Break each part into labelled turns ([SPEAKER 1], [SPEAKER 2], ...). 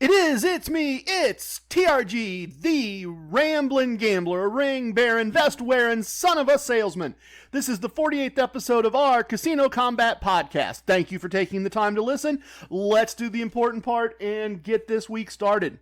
[SPEAKER 1] It's me, it's TRG, the Ramblin Gambler, ring baron, vest wearing son of a salesman. This is the 48th episode of our Casino Kombat podcast. Thank you for taking the time to listen. Let's do the important part and get this week started.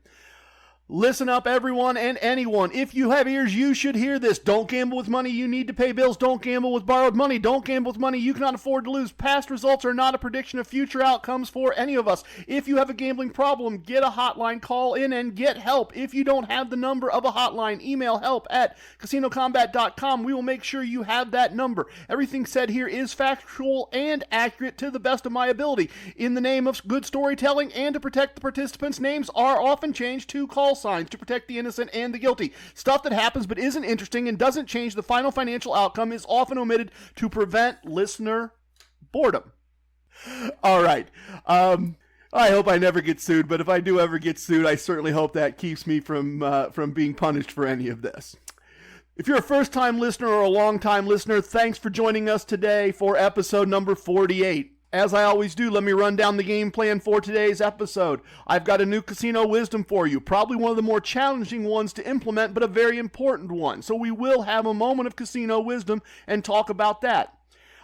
[SPEAKER 1] Listen up, everyone and anyone. If you have ears, you should hear this. Don't gamble with money you need to pay bills. Don't gamble with borrowed money. Don't gamble with money you cannot afford to lose. Past results are not a prediction of future outcomes for any of us. If you have a gambling problem, get a hotline, call in, and get help. If you don't have the number of a hotline, email help@CasinoCombat.com. We will make sure you have that number. Everything said here is factual and accurate to the best of my ability. In the name of good storytelling and to protect the participants, names are often changed to call signs to protect the innocent and the guilty. Stuff that happens but isn't interesting and doesn't change the final financial outcome is often omitted to prevent listener boredom. All right. I hope I never get sued, but if I do ever get sued, I certainly hope that keeps me from being punished for any of this. If you're a first-time listener or a long-time listener, thanks for joining us today for episode number 48. As I always do, let me run down the game plan for today's episode. I've got a new casino wisdom for you, probably one of the more challenging ones to implement, but a very important one. So we will have a moment of casino wisdom and talk about that.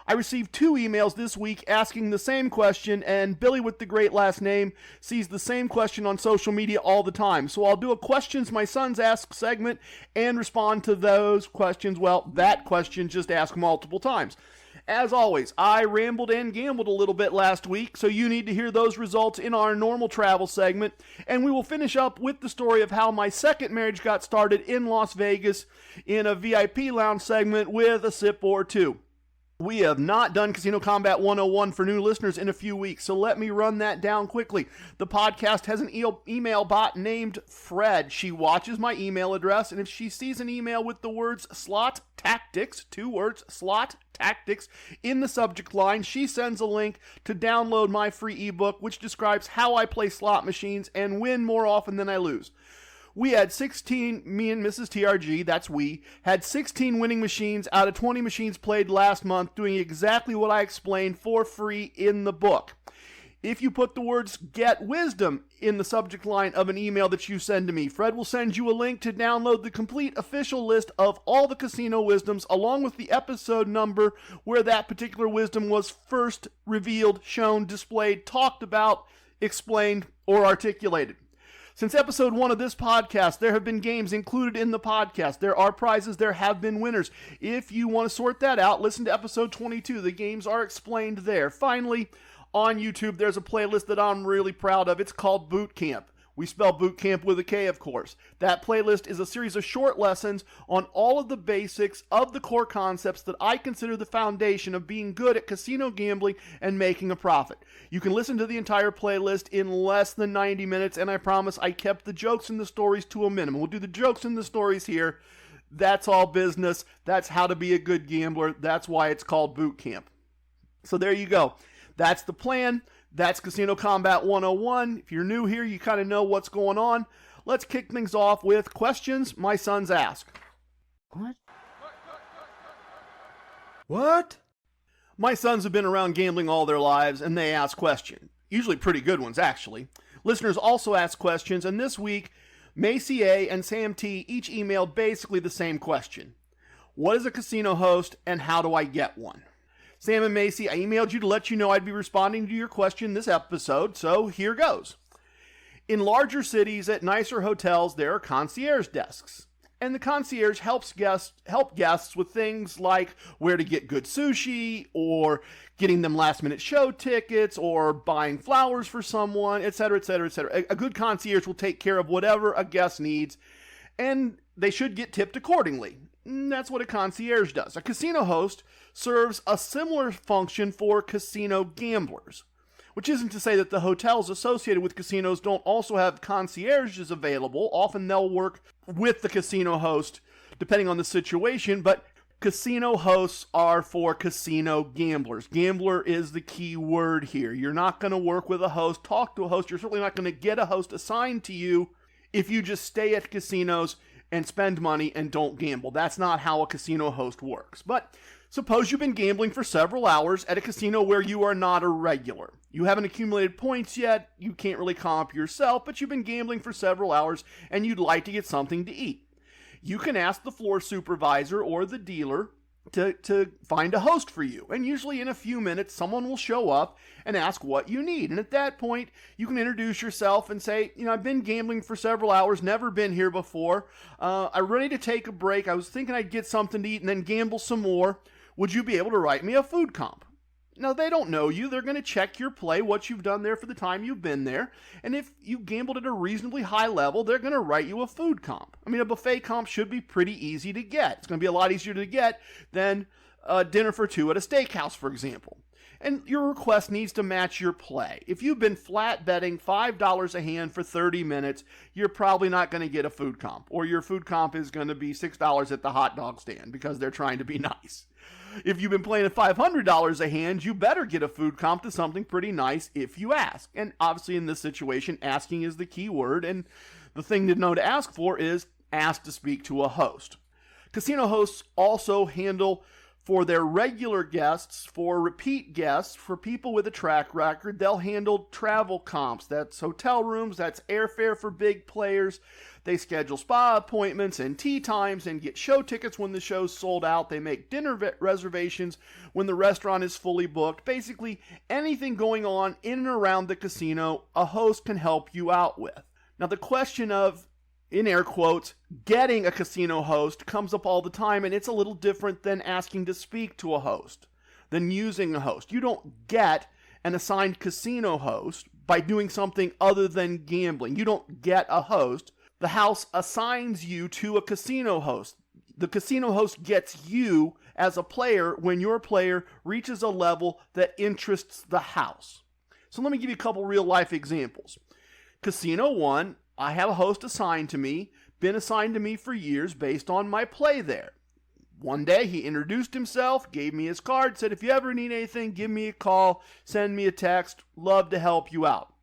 [SPEAKER 1] I received 2 emails this week asking the same question, and Billy with the great last name sees the same question on social media all the time. So I'll do a Questions My Sons Ask segment and respond to those questions. Well, that question just asked multiple times. As always, I rambled and gambled a little bit last week, so you need to hear those results in our normal travel segment, and we will finish up with the story of how my second marriage got started in Las Vegas in a VIP lounge segment with a sip or two. We have not done Casino Kombat 101 for new listeners in a few weeks, so let me run that down quickly. The podcast has an email bot named Fred. She watches my email address, and if she sees an email with the words slot tactics, 2 words, slot tactics, in the subject line, she sends a link to download my free ebook, which describes how I play slot machines and win more often than I lose. We had 16, me and Mrs. TRG, that's we, had 16 winning machines out of 20 machines played last month, doing exactly what I explained for free in the book. If you put the words "Get Wisdom" in the subject line of an email that you send to me, Fred will send you a link to download the complete official list of all the casino wisdoms, along with the episode number where that particular wisdom was first revealed, shown, displayed, talked about, explained, or articulated. Since episode 1 of this podcast, there have been games included in the podcast. There are prizes, there have been winners. If you want to sort that out, listen to episode 22. The games are explained there. Finally, on YouTube, there's a playlist that I'm really proud of. It's called Boot Camp. We spell boot camp with a K, of course. That playlist is a series of short lessons on all of the basics of the core concepts that I consider the foundation of being good at casino gambling and making a profit. You can listen to the entire playlist in less than 90 minutes, and I promise I kept the jokes and the stories to a minimum. We'll do the jokes and the stories here. That's all business. That's how to be a good gambler. That's why it's called Boot Camp. So there you go. That's the plan. That's Casino Kombat 101. If you're new here, you kind of know what's going on. Let's kick things off with Questions My Sons Ask. What? My sons have been around gambling all their lives, and they ask questions. Usually pretty good ones, actually. Listeners also ask questions, and this week, Macy A. and Sam T. each emailed basically the same question. What is a casino host, and how do I get one? Sam and Macy, I emailed you to let you know I'd be responding to your question this episode, so here goes. In larger cities at nicer hotels, there are concierge desks. And the concierge help guests with things like where to get good sushi, or getting them last-minute show tickets, or buying flowers for someone, etc., etc., etc. A good concierge will take care of whatever a guest needs, and they should get tipped accordingly. That's what a concierge does. A casino host serves a similar function for casino gamblers, which isn't to say that the hotels associated with casinos don't also have concierges available. Often they'll work with the casino host, depending on the situation, but casino hosts are for casino gamblers. Gambler is the key word here. You're not going to work with a host, talk to a host. You're certainly not going to get a host assigned to you if you just stay at casinos and spend money and don't gamble. That's not how a casino host works. But suppose you've been gambling for several hours at a casino where you are not a regular. You haven't accumulated points yet, you can't really comp yourself, but you've been gambling for several hours and you'd like to get something to eat. You can ask the floor supervisor or the dealer to find a host for you. And usually in a few minutes, someone will show up and ask what you need. And at that point, you can introduce yourself and say, I've been gambling for several hours, never been here before. I'm ready to take a break. I was thinking I'd get something to eat and then gamble some more. Would you be able to write me a food comp? Now, they don't know you. They're going to check your play, what you've done there for the time you've been there. And if you gambled at a reasonably high level, they're going to write you a food comp. I mean, a buffet comp should be pretty easy to get. It's going to be a lot easier to get than a dinner for two at a steakhouse, for example. And your request needs to match your play. If you've been flat betting $5 a hand for 30 minutes, you're probably not going to get a food comp. Or your food comp is going to be $6 at the hot dog stand because they're trying to be nice. If you've been playing at $500 a hand, you better get a food comp to something pretty nice if you ask. And obviously in this situation, asking is the key word. And the thing to know to ask for is ask to speak to a host. Casino hosts also handle for their regular guests, for repeat guests, for people with a track record, they'll handle travel comps. That's hotel rooms, that's airfare for big players. They schedule spa appointments and tea times and get show tickets when the show's sold out. They make dinner reservations when the restaurant is fully booked. Basically, anything going on in and around the casino, a host can help you out with. Now, the question of, in air quotes, getting a casino host comes up all the time, and it's a little different than asking to speak to a host, than using a host. You don't get an assigned casino host by doing something other than gambling. You don't get a host. The house assigns you to a casino host. The casino host gets you as a player when your player reaches a level that interests the house. So let me give you a couple real life examples. Casino 1, I have a host assigned to me, been assigned to me for years based on my play there. One day he introduced himself, gave me his card, said, if you ever need anything, give me a call, send me a text, love to help you out.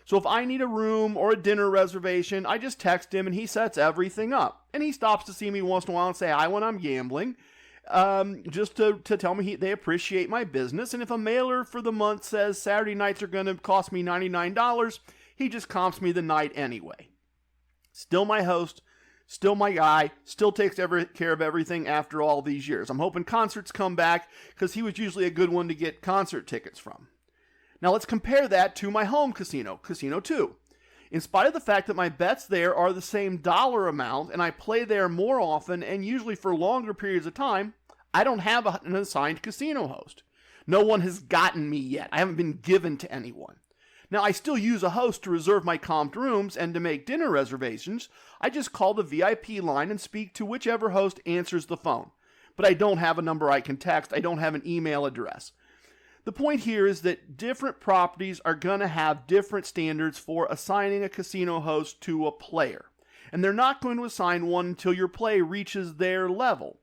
[SPEAKER 1] So if I need a room or a dinner reservation, I just text him and he sets everything up. And he stops to see me once in a while and say hi when I'm gambling, just to tell me they appreciate my business. And if a mailer for the month says Saturday nights are going to cost me $99, he just comps me the night anyway. Still my host, still my guy, still takes care of everything after all these years. I'm hoping concerts come back because he was usually a good one to get concert tickets from. Now let's compare that to my home casino, Casino 2. In spite of the fact that my bets there are the same dollar amount and I play there more often and usually for longer periods of time, I don't have an assigned casino host. No one has gotten me yet. I haven't been given to anyone. Now, I still use a host to reserve my comped rooms and to make dinner reservations. I just call the VIP line and speak to whichever host answers the phone. But I don't have a number I can text. I don't have an email address. The point here is that different properties are going to have different standards for assigning a casino host to a player. And they're not going to assign one until your play reaches their level.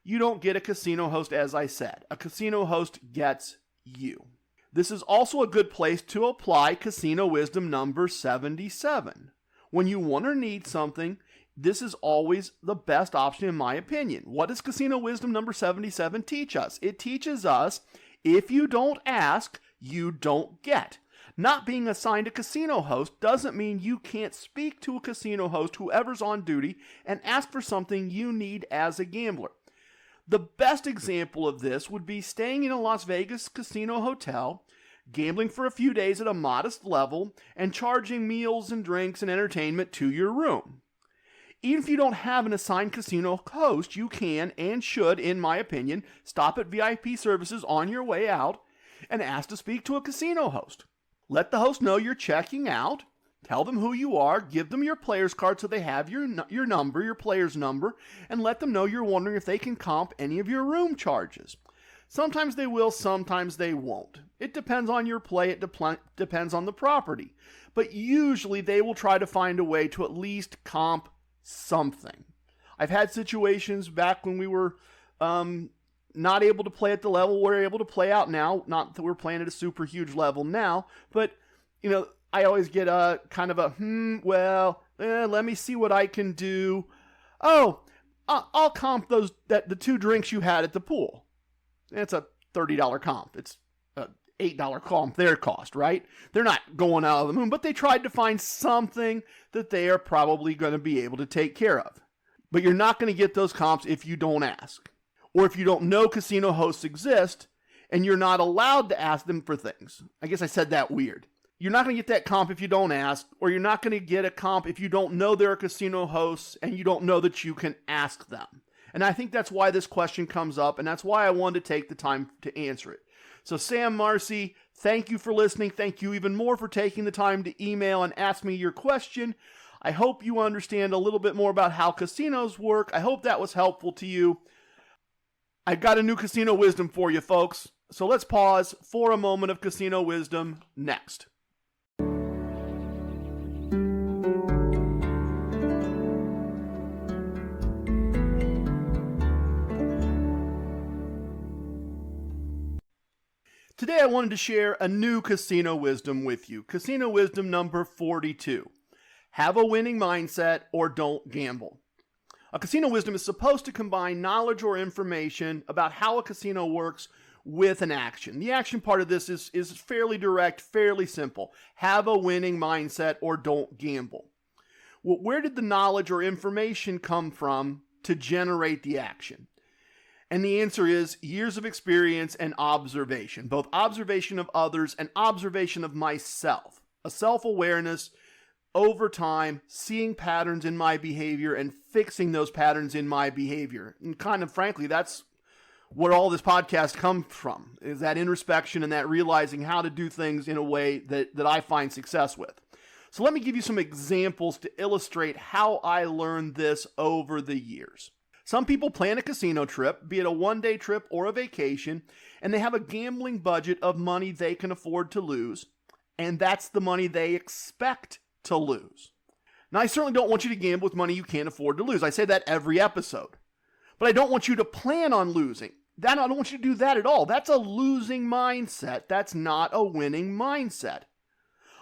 [SPEAKER 1] You don't get a casino host, as I said. A casino host gets you. This is also a good place to apply casino wisdom number 77. When you want or need something, this is always the best option in my opinion. What does casino wisdom number 77 teach us? It teaches us if you don't ask, you don't get. Not being assigned a casino host doesn't mean you can't speak to a casino host, whoever's on duty, and ask for something you need as a gambler. The best example of this would be staying in a Las Vegas casino hotel, gambling for a few days at a modest level, and charging meals and drinks and entertainment to your room. Even if you don't have an assigned casino host, you can and should, in my opinion, stop at VIP services on your way out and ask to speak to a casino host. Let the host know you're checking out. Tell them who you are, give them your player's card so they have your number, your player's number, and let them know you're wondering if they can comp any of your room charges. Sometimes they will, sometimes they won't. It depends on your play, it depends on the property. But usually they will try to find a way to at least comp something. I've had situations back when we were not able to play at the level we're able to play out now. Not that we're playing at a super huge level now, but, I always get a kind of a, let me see what I can do. Oh, I'll comp the 2 drinks you had at the pool. It's a $30 comp. It's a $8 comp their cost, right? They're not going out of the moon, but they tried to find something that they are probably going to be able to take care of. But you're not going to get those comps if you don't ask. Or if you don't know casino hosts exist, and you're not allowed to ask them for things. I guess I said that weird. You're not going to get that comp if you don't ask, or you're not going to get a comp if you don't know there are casino hosts and you don't know that you can ask them. And I think that's why this question comes up, and that's why I wanted to take the time to answer it. So Sam Marcy, thank you for listening. Thank you even more for taking the time to email and ask me your question. I hope you understand a little bit more about how casinos work. I hope that was helpful to you. I've got a new casino wisdom for you, folks. So let's pause for a moment of casino wisdom next. Today I wanted to share a new casino wisdom with you. Casino wisdom number 42. Have a winning mindset or don't gamble. A casino wisdom is supposed to combine knowledge or information about how a casino works with an action. The action part of this is fairly direct, fairly simple. Have a winning mindset or don't gamble. Well, where did the knowledge or information come from to generate the action? And the answer is years of experience and observation, both observation of others and observation of myself. A self-awareness over time, seeing patterns in my behavior and fixing those patterns in my behavior. And kind of frankly, that's what all this podcast comes from, is that introspection and that realizing how to do things in a way that I find success with. So let me give you some examples to illustrate how I learned this over the years. Some people plan a casino trip, be it a one-day trip or a vacation, and they have a gambling budget of money they can afford to lose, and that's the money they expect to lose. Now, I certainly don't want you to gamble with money you can't afford to lose. I say that every episode. But I don't want you to plan on losing. I don't want you to do that at all. That's a losing mindset. That's not a winning mindset.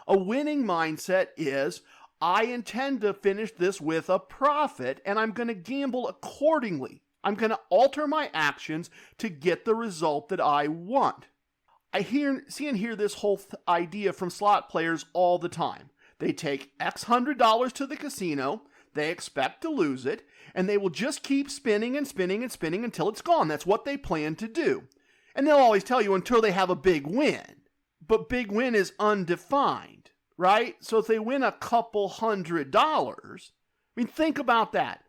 [SPEAKER 1] A winning mindset is, I intend to finish this with a profit, and I'm going to gamble accordingly. I'm going to alter my actions to get the result that I want. I see and hear this whole idea from slot players all the time. They take X $100 to the casino, they expect to lose it, and they will just keep spinning and spinning and spinning until it's gone. That's what they plan to do. And they'll always tell you until they have a big win. But big win is undefined, right? So if they win a couple $100, I mean, think about that.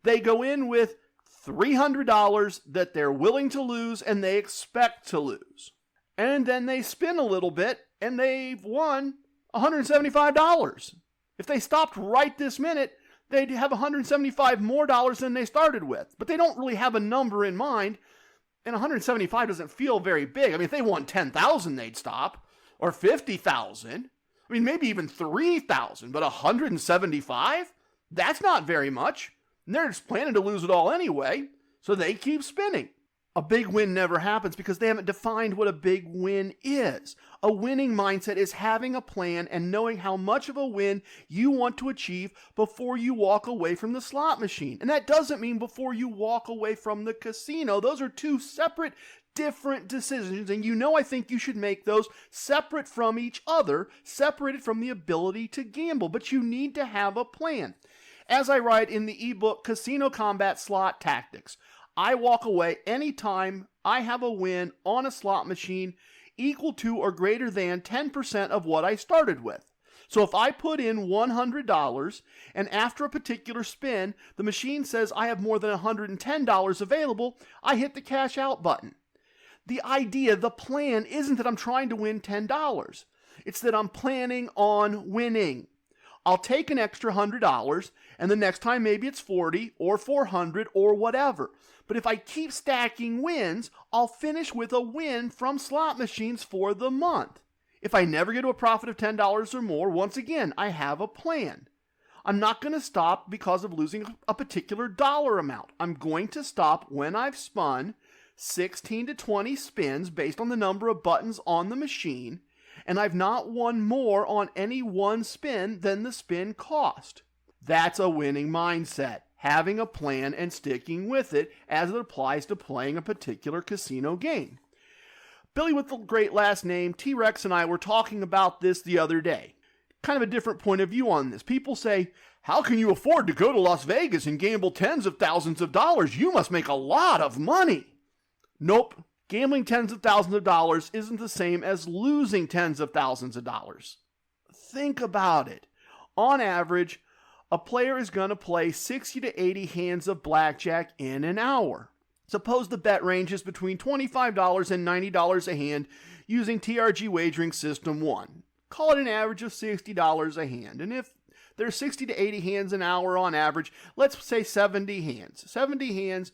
[SPEAKER 1] They go in with $300 that they're willing to lose and they expect to lose. And then they spin a little bit and they've won $175. If they stopped right this minute, they'd have $175 more than they started with. But they don't really have a number in mind, and 175 doesn't feel very big. I mean, if they won 10,000, they'd stop, or 50,000. I mean, maybe even 3,000, but 175? That's not very much. And they're just planning to lose it all anyway, so they keep spinning. A big win never happens because they haven't defined what a big win is. A winning mindset is having a plan and knowing how much of a win you want to achieve before you walk away from the slot machine. And that doesn't mean before you walk away from the casino. Those are two separate, different decisions, and I think you should make those separate from each other, separated from the ability to gamble. But you need to have a plan. As I write in the ebook, Casino Combat Slot Tactics, I walk away anytime I have a win on a slot machine equal to or greater than 10% of what I started with. So if I put in $100 and after a particular spin, the machine says I have more than $110 available, I hit the cash out button. The idea, the plan isn't that I'm trying to win $10. It's that I'm planning on winning. I'll take an extra $100 and the next time maybe it's 40 or 400 or whatever. But if I keep stacking wins, I'll finish with a win from slot machines for the month. If I never get to a profit of $10 or more, once again, I have a plan. I'm not going to stop because of losing a particular dollar amount. I'm going to stop when I've spun 16 to 20 spins based on the number of buttons on the machine, and I've not won more on any one spin than the spin cost. That's a winning mindset. having a plan and sticking with it as it applies to playing a particular casino game. Billy with the great last name, T-Rex, and I were talking about this the other day. Kind of a different point of view on this. People say, how can you afford to go to Las Vegas and gamble tens of thousands of dollars? You must make a lot of money. Nope. Gambling tens of thousands of dollars isn't the same as losing tens of thousands of dollars. Think about it. On average, a player is going to play 60 to 80 hands of blackjack in an hour. Suppose the bet ranges between $25 and $90 a hand using TRG wagering system 1. Call it an average of $60 a hand. And if there's 60 to 80 hands an hour on average, let's say 70 hands. 70 hands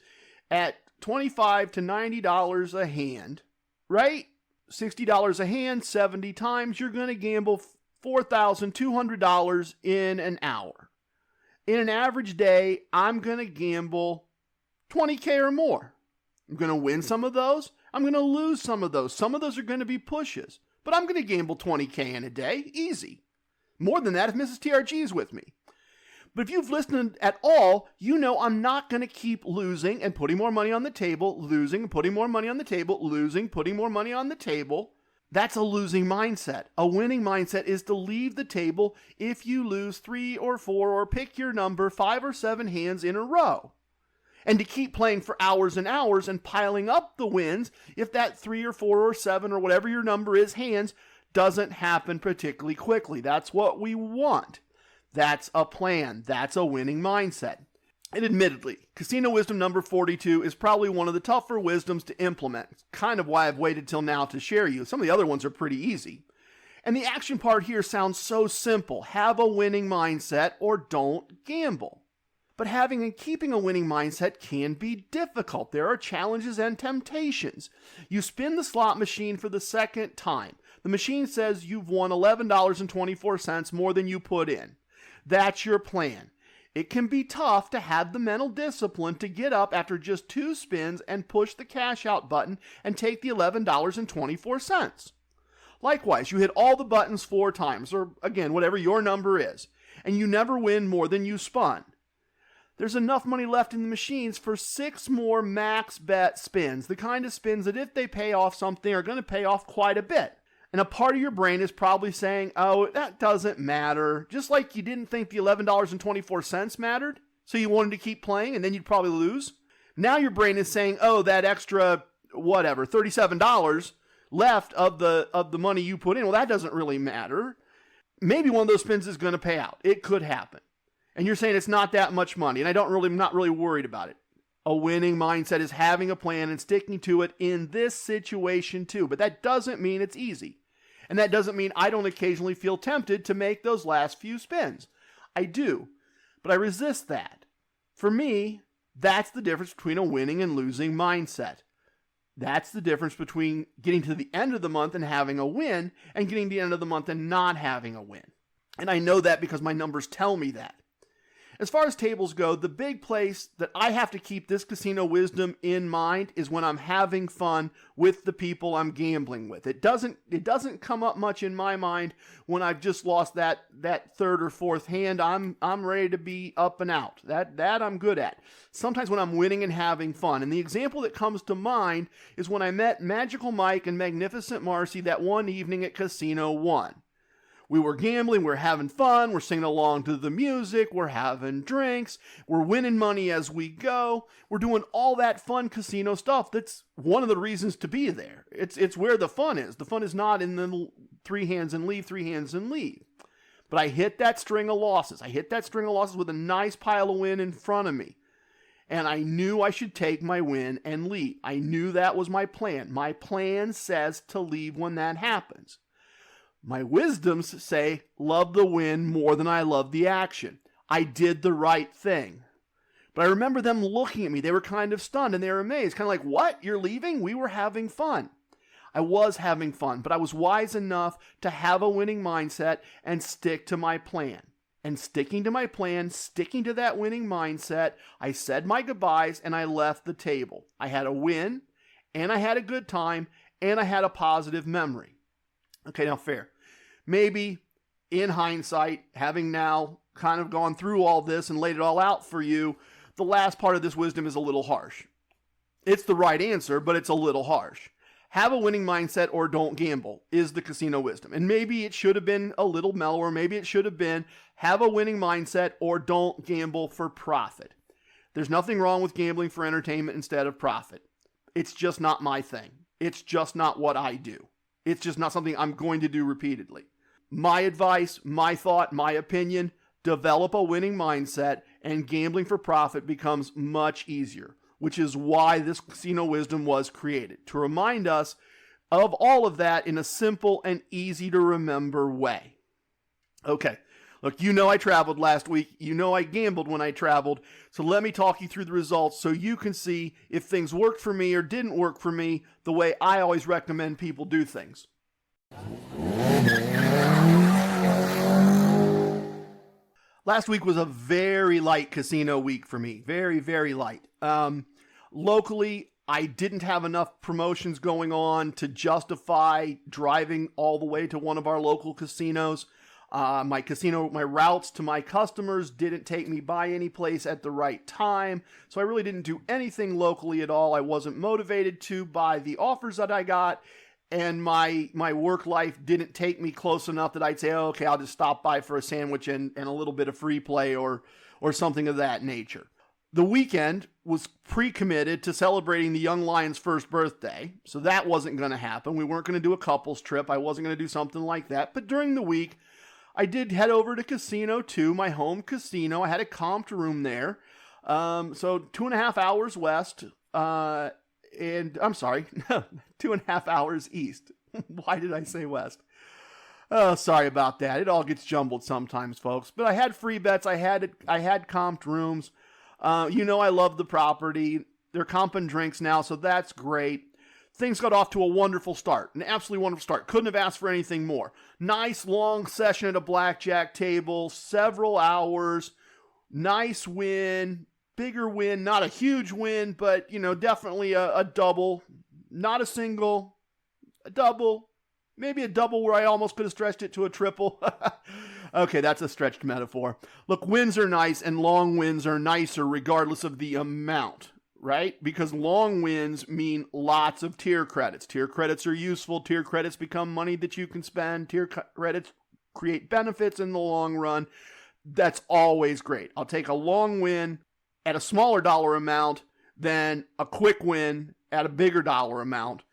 [SPEAKER 1] at $25 to $90 a hand, right? $60 a hand, 70 times, you're going to gamble $4,200 in an hour. In an average day, I'm going to gamble $20K or more. I'm going to win some of those. I'm going to lose some of those. Some of those are going to be pushes. But I'm going to gamble $20K in a day. Easy. More than that if Mrs. TRG is with me. But if you've listened at all, you know I'm not going to keep losing and putting more money on the table, losing and putting more money on the table, losing, putting more money on the table. That's a losing mindset. A winning mindset is to leave the table if you lose 3 or 4 or pick your number 5 or 7 hands in a row. And to keep playing for hours and hours and piling up the wins if that 3 or 4 or 7 or whatever your number is hands doesn't happen particularly quickly. That's what we want. That's a plan. That's a winning mindset. And admittedly, Casino Wisdom number 42 is probably one of the tougher wisdoms to implement. It's kind of why I've waited till now to share you. Some of the other ones are pretty easy. And the action part here sounds so simple. Have a winning mindset or don't gamble. But having and keeping a winning mindset can be difficult. There are challenges and temptations. You spin the slot machine for the second time. The machine says you've won $11.24 more than you put in. That's your plan. It can be tough to have the mental discipline to get up after just 2 spins and push the cash out button and take the $11.24. Likewise, you hit all the buttons 4 times, or again, whatever your number is, and you never win more than you spun. There's enough money left in the machines for 6 more max bet spins, the kind of spins that if they pay off something are going to pay off quite a bit. And a part of your brain is probably saying, oh, that doesn't matter. Just like you didn't think the $11.24 mattered, so you wanted to keep playing and then you'd probably lose. Now your brain is saying, oh, that extra, whatever, $37 left of the money you put in, well, that doesn't really matter. Maybe one of those spins is going to pay out. It could happen. And you're saying it's not that much money, and I'm not really worried about it. A winning mindset is having a plan and sticking to it in this situation too. But that doesn't mean it's easy. And that doesn't mean I don't occasionally feel tempted to make those last few spins. I do, but I resist that. For me, that's the difference between a winning and losing mindset. That's the difference between getting to the end of the month and having a win and getting to the end of the month and not having a win. And I know that because my numbers tell me that. As far as tables go, the big place that I have to keep this casino wisdom in mind is when I'm having fun with the people I'm gambling with. It doesn't come up much in my mind when I've just lost that third or fourth hand. I'm ready to be up and out. That I'm good at. Sometimes when I'm winning and having fun. And the example that comes to mind is when I met Magical Mike and Magnificent Marcy that one evening at Casino 1. We were gambling, we're having fun, we're singing along to the music, we're having drinks, we're winning money as we go. We're doing all that fun casino stuff. That's one of the reasons to be there. It's where the fun is. The fun is not in the 3 hands and leave, 3 hands and leave. But I hit that string of losses. I hit that string of losses with a nice pile of win in front of me. And I knew I should take my win and leave. I knew that was my plan. My plan says to leave when that happens. My wisdoms say, love the win more than I love the action. I did the right thing. But I remember them looking at me. They were kind of stunned and they were amazed. Kind of like, what? You're leaving? We were having fun. I was having fun, but I was wise enough to have a winning mindset and stick to my plan. And sticking to my plan, sticking to that winning mindset, I said my goodbyes and I left the table. I had a win, and I had a good time, and I had a positive memory. Okay, now fair. Maybe in hindsight, having now kind of gone through all this and laid it all out for you, the last part of this wisdom is a little harsh. It's the right answer, but it's a little harsh. Have a winning mindset or don't gamble is the casino wisdom. And maybe it should have been a little mellower. Maybe it should have been have a winning mindset or don't gamble for profit. There's nothing wrong with gambling for entertainment instead of profit. It's just not my thing. It's just not what I do. It's just not something I'm going to do repeatedly. My advice, my thought, my opinion, develop a winning mindset and gambling for profit becomes much easier, which is why this casino wisdom was created, to remind us of all of that in a simple and easy to remember way. Okay, look, you know I traveled last week. You know I gambled when I traveled. So let me talk you through the results so you can see if things worked for me or didn't work for me the way I always recommend people do things. Last week was a very light casino week for me. Very, very light. Locally, I didn't have enough promotions going on to justify driving all the way to one of our local casinos. My routes to my customers didn't take me by any place at the right time. So I really didn't do anything locally at all. I wasn't motivated to by the offers that I got. And my work life didn't take me close enough that I'd say, oh, okay, I'll just stop by for a sandwich and a little bit of free play or something of that nature. The weekend was pre-committed to celebrating the young lion's first birthday, so that wasn't going to happen. We weren't going to do a couples trip. I wasn't going to do something like that. But during the week, I did head over to Casino 2, my home casino. I had a comped room there. So 2.5 hours west, and I'm sorry, 2.5 hours east. Why did I say west? Oh, sorry about that. It all gets jumbled sometimes, folks. But I had free bets. I had comped rooms. You know I love the property. They're comping drinks now, so that's great. Things got off to a wonderful start, an absolutely wonderful start. Couldn't have asked for anything more. Nice long session at a blackjack table, several hours, nice win, bigger win, not a huge win, but definitely a double, not a single, a double, maybe a double where I almost could have stretched it to a triple. Okay, that's a stretched metaphor. Look, wins are nice and long wins are nicer regardless of the amount, right? Because long wins mean lots of tier credits. Tier credits are useful. Tier credits become money that you can spend. Tier credits create benefits in the long run. That's always great. I'll take a long win at a smaller dollar amount than a quick win at a bigger dollar amount,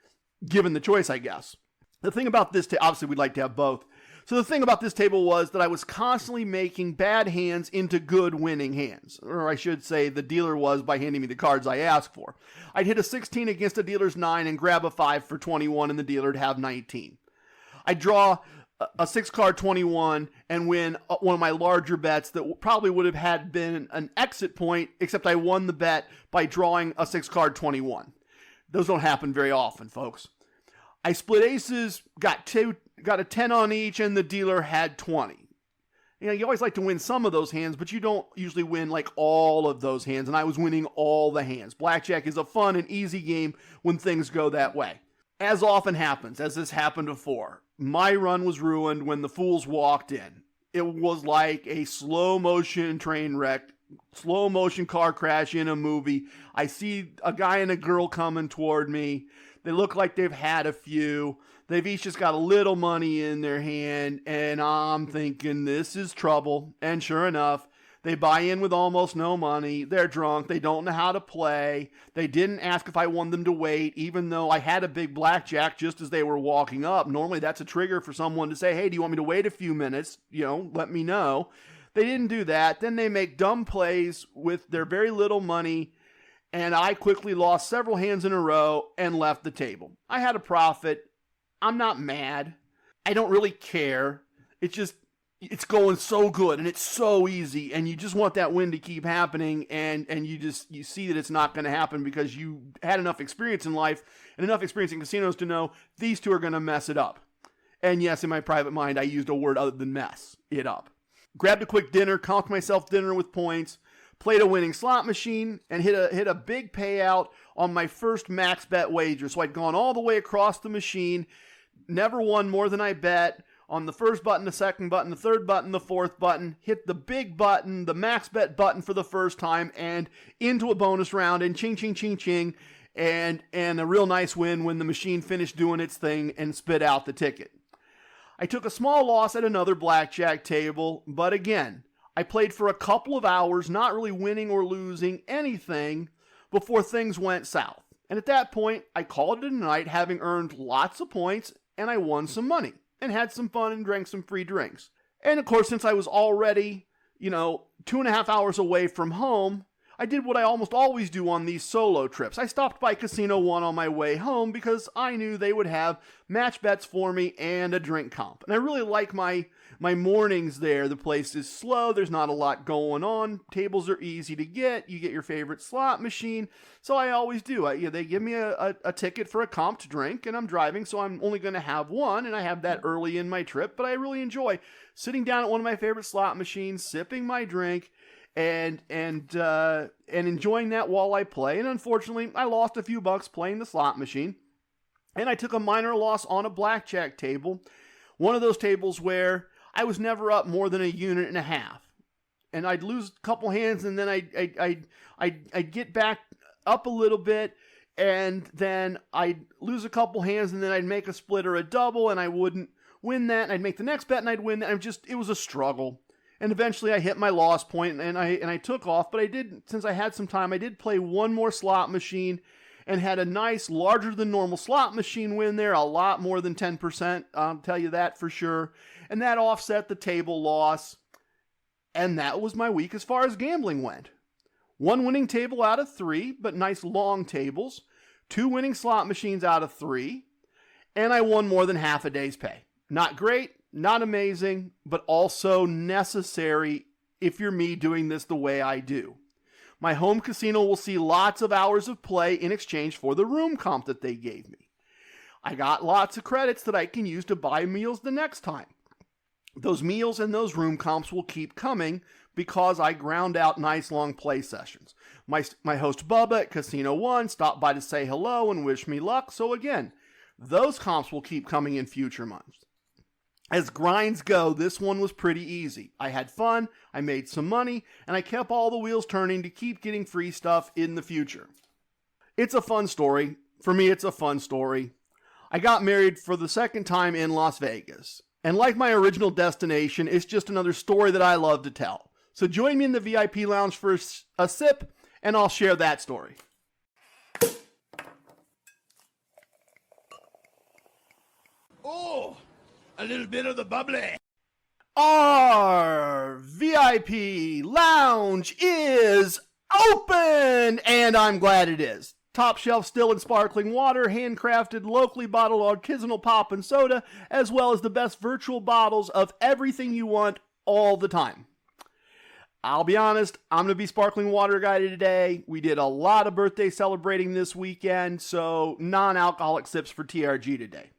[SPEAKER 1] given the choice, I guess. The thing about this, obviously we'd like to have both. So the thing about this table was that I was constantly making bad hands into good winning hands. Or I should say the dealer was by handing me the cards I asked for. I'd hit a 16 against a dealer's 9 and grab a 5 for 21 and the dealer'd have 19. I'd draw a 6-card 21 and win one of my larger bets that probably would have been an exit point, except I won the bet by drawing a 6-card 21. Those don't happen very often, folks. I split aces, got a 10 on each, and the dealer had 20. You always like to win some of those hands, but you don't usually win like all of those hands, and I was winning all the hands. Blackjack is a fun and easy game when things go that way. As often happens, as this happened before, my run was ruined when the fools walked in. It was like a slow motion train wreck, slow motion car crash in a movie. I see a guy and a girl coming toward me. They look like they've had a few. They've each just got a little money in their hand, and I'm thinking this is trouble. And sure enough, they buy in with almost no money. They're drunk. They don't know how to play. They didn't ask if I wanted them to wait, even though I had a big blackjack just as they were walking up. Normally, that's a trigger for someone to say, hey, do you want me to wait a few minutes? Let me know. They didn't do that. Then they make dumb plays with their very little money, and I quickly lost several hands in a row and left the table. I had a profit. I'm not mad. I don't really care. It's going so good and it's so easy, and you just want that win to keep happening, and you see that it's not going to happen because you had enough experience in life and enough experience in casinos to know these two are going to mess it up. And yes, in my private mind, I used a word other than mess it up. Grabbed a quick dinner, comped myself dinner with points, played a winning slot machine, and hit a big payout on my first max bet wager. So I'd gone all the way across the machine, never won more than I bet, On the first button, the second button, the third button, the fourth button, hit the big button, the max bet button for the first time, and into a bonus round, and ching, ching, ching, ching, and a real nice win when the machine finished doing its thing and spit out the ticket. I took a small loss at another blackjack table, but again, I played for a couple of hours, not really winning or losing anything before things went south. And at that point, I called it a night, having earned lots of points, and I won some money and had some fun and drank some free drinks. And of course, since I was already, 2.5 hours away from home, I did what I almost always do on these solo trips. I stopped by Casino One on my way home because I knew they would have match bets for me and a drink comp. And I really like my mornings there. The place is slow. There's not a lot going on. Tables are easy to get. You get your favorite slot machine. So I always do. They give me a ticket for a comped drink, and I'm driving, so I'm only going to have one, and I have that early in my trip. But I really enjoy sitting down at one of my favorite slot machines, sipping my drink, and enjoying that while I play. And unfortunately, I lost a few bucks playing the slot machine, and I took a minor loss on a blackjack table, one of those tables where I was never up more than a unit and a half, and I'd lose a couple hands, and then I'd get back up a little bit, and then I'd lose a couple hands, and then I'd make a split or a double, and I wouldn't win that, and I'd make the next bet, and I'd win that. It was a struggle. And eventually I hit my loss point, and I took off. But I did, since I had some time, I did play one more slot machine and had a nice, larger than normal slot machine win there, a lot more than 10%, I'll tell you that for sure. And that offset the table loss. And that was my week as far as gambling went. One winning table out of 3, but nice long tables. 2 winning slot machines out of 3. And I won more than half a day's pay. Not great. Not amazing, but also necessary if you're me doing this the way I do. My home casino will see lots of hours of play in exchange for the room comp that they gave me. I got lots of credits that I can use to buy meals the next time. Those meals and those room comps will keep coming because I ground out nice long play sessions. My host Bubba at Casino One stopped by to say hello and wish me luck, so again, those comps will keep coming in future months. As grinds go, this one was pretty easy. I had fun, I made some money, and I kept all the wheels turning to keep getting free stuff in the future. It's a fun story. For me, it's a fun story. I got married for the second time in Las Vegas. And like my original destination, it's just another story that I love to tell. So join me in the VIP lounge for a sip, and I'll share that story.
[SPEAKER 2] Oh! A little bit of the bubbly.
[SPEAKER 1] Our VIP lounge is open, and I'm glad it is. Top shelf still and sparkling water, handcrafted, locally bottled artisanal pop and soda, as well as the best virtual bottles of everything you want all the time. I'll be honest, I'm going to be sparkling water guy today. We did a lot of birthday celebrating this weekend, so non-alcoholic sips for TRG today.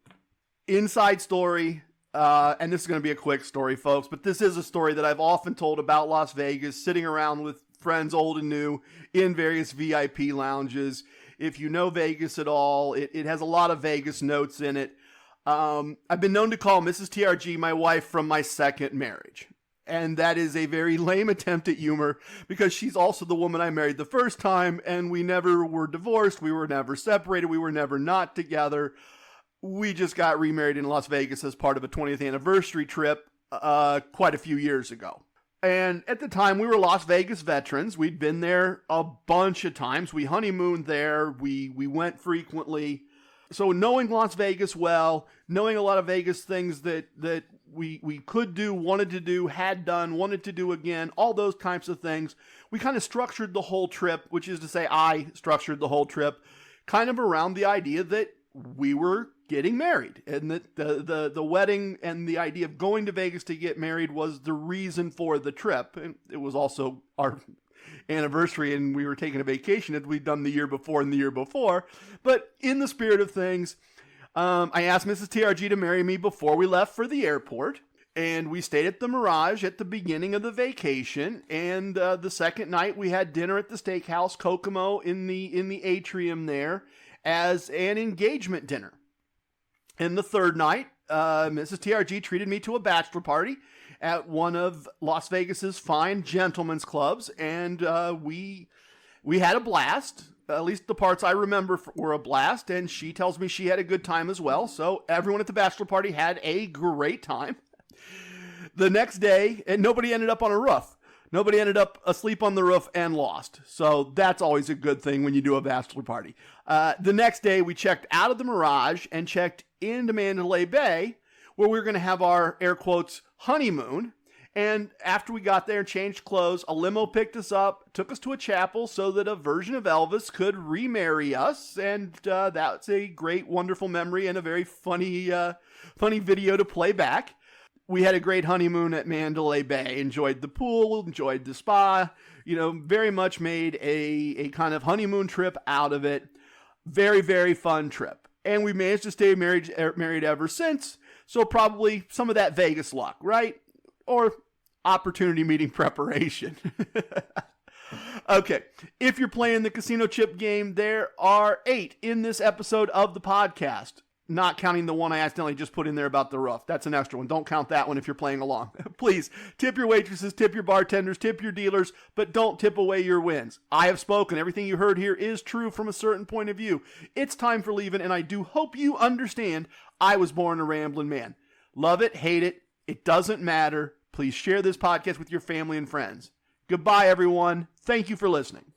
[SPEAKER 1] Inside story. And this is going to be a quick story, folks, but this is a story that I've often told about Las Vegas, sitting around with friends old and new in various VIP lounges. If you know Vegas at all, it has a lot of Vegas notes in it. I've been known to call Mrs. TRG my wife from my second marriage. And that is a very lame attempt at humor because she's also the woman I married the first time, and we never were divorced. We were never separated. We were never not together. We just got remarried in Las Vegas as part of a 20th anniversary trip quite a few years ago. And at the time, we were Las Vegas veterans. We'd been there a bunch of times. We honeymooned there. We went frequently. So knowing Las Vegas well, knowing a lot of Vegas things that we could do, wanted to do, had done, wanted to do again, all those types of things, we kind of structured the whole trip, which is to say I structured the whole trip, kind of around the idea that we were getting married, and that the wedding and the idea of going to Vegas to get married was the reason for the trip. And it was also our anniversary, and we were taking a vacation that we'd done the year before and the year before. But in the spirit of things, I asked Mrs. TRG to marry me before we left for the airport, and we stayed at the Mirage at the beginning of the vacation. And the second night, we had dinner at the steakhouse Kokomo in the atrium there as an engagement dinner. And the third night, Mrs. TRG treated me to a bachelor party at one of Las Vegas's fine gentlemen's clubs, and we had a blast. At least the parts I remember were a blast, and she tells me she had a good time as well. So everyone at the bachelor party had a great time. The next day, and nobody ended up on a roof. Nobody ended up asleep on the roof and lost. So that's always a good thing when you do a bachelor party. The next day, we checked out of the Mirage and checked into Mandalay Bay, where we were going to have our, air quotes, honeymoon. And after we got there and changed clothes, a limo picked us up, took us to a chapel so that a version of Elvis could remarry us. And that's a great, wonderful memory and a very funny video to play back. We had a great honeymoon at Mandalay Bay, enjoyed the pool, enjoyed the spa, very much made a kind of honeymoon trip out of it. Very, very fun trip. And we managed to stay married ever since. So probably some of that Vegas luck, right? Or opportunity meeting preparation. Okay, if you're playing the casino chip game, there are 8 in this episode of the podcast. Not counting the one I accidentally just put in there about the roof. That's an extra one. Don't count that one if you're playing along. Please, tip your waitresses, tip your bartenders, tip your dealers, but don't tip away your wins. I have spoken. Everything you heard here is true from a certain point of view. It's time for leaving, and I do hope you understand I was born a Ramblin' Man. Love it, hate it, it doesn't matter. Please share this podcast with your family and friends. Goodbye, everyone. Thank you for listening.